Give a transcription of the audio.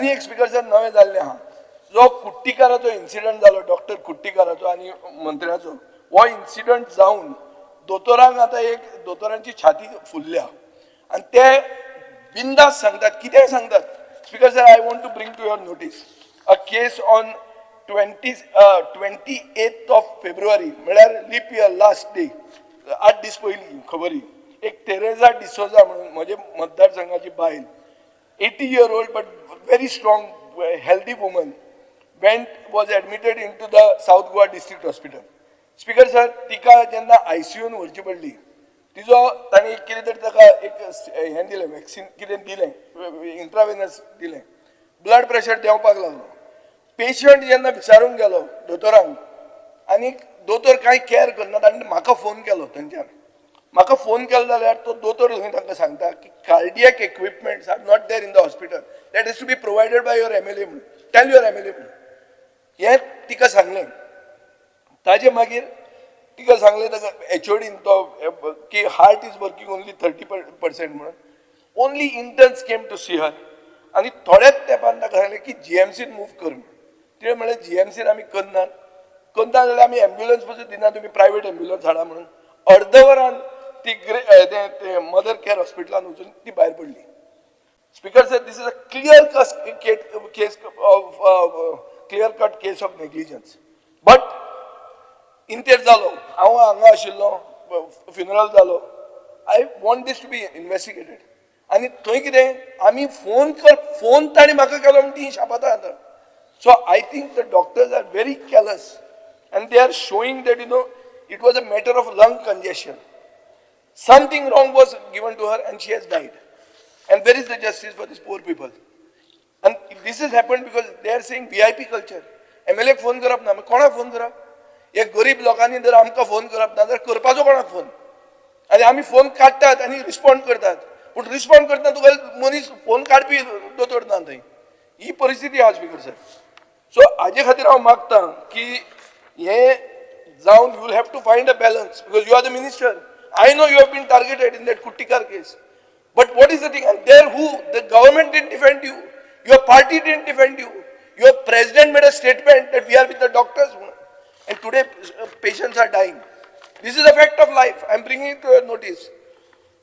आनी एक speaker sir नवे जाल्ले आहा जो कुट्टीकाराचो इन्सिडंट जालो डॉक्टर कुट्टीकाराचो आनी मंत्र्याचो हो इन्सिडंट जावन दोतोरांक आतां एक दोतोरांची छाती फुल्ल्या आनी ते बिंदास सांगतात कितें सांगतात speaker sir I want to bring to your notice a case on 28th of February म्हळ्यार लीप इयर लास्ट डे 8 दीस पयलीं खबरी एक तेरेजा डिसोजा म्हणून म्हजे मतदारसंघाची बायल 80 year old but very strong healthy woman was admitted into the South Goa District Hospital. Speaker sir, तिका जेन्ना ICUन व्हरची पडली तिजो ताणी कितें तरी ताका एक हें दिलें वॅक्सीन कितें दिलें इंट्रावेनस दिलें ब्लड प्रेशर देंवपाक लागलो पेशंट जेन्ना विचारूंक गेलो दोतोरांक आनी दोतोर कांय केअर करना ताणें म्हाका फोन केलो थंयच्यान म्हाका फोन केलो जाल्यार तो दोतोर थंय तांकां सांगता की cardiac equipments are not there in the hospital that is to be provided by your MLA म्हणून टेल युअर MLA म्हणून हें तिका सांगलें ताजे मागीर तिका सांगलें ताका HODन तो की हार्ट इज वर्किंग ओन्ली 30% म्हणून only interns came to see her आनी थोड्याच तेंपान ताका सांगलें की GMCन मूव कर म्हणून तिणें म्हणलें GMCन आमी करना जाल्यार आमी एम्ब्युलन्स पसून दिना तुमी प्रायवेट एम्ब्युलन्स हाडा म्हणून अर्द वरान ती मदर केअर हॉस्पिटलान वचून ती भायर पडली speaker sir this is a clear cut case of negligence but इंतेर जालो हांव हांगा आशिल्लो फ्युनरल जालो I want this to be investigated आनी थंय कितें आमी फोन ताणी म्हाका केलो म्हण ती शापाता आतां so I think the doctors are very careless and they are showing that it was a matter of lung congestion. Something wrong was given to her and she has died. And where is the justice for these poor people? And this has happened because they are saying VIP culture. MLA phone करप ना कोणाक phone करप एक गरीब लोकांनी जर आमकां phone करप ना जाल्यार करपाचो कोणाक फोन आनी आमी फोन काडटात आनी रिस्पॉन्ड करतात पूण रिस्पॉन्ड करतना तुका मनीस फोन काडपी दोतोर ना थंय ही परिस्थिती आहा स्पीकर सर सो हाजे खातीर हांव मागतां की you will have to find a balance because you are the minister. I know you have been targeted in that Kuttikar case. But what is the thing? And there the government didn't defend you. Your party didn't defend you. Your president made a statement that we are with the doctors. And today patients are dying. This is a fact of life. I am bringing it to your notice.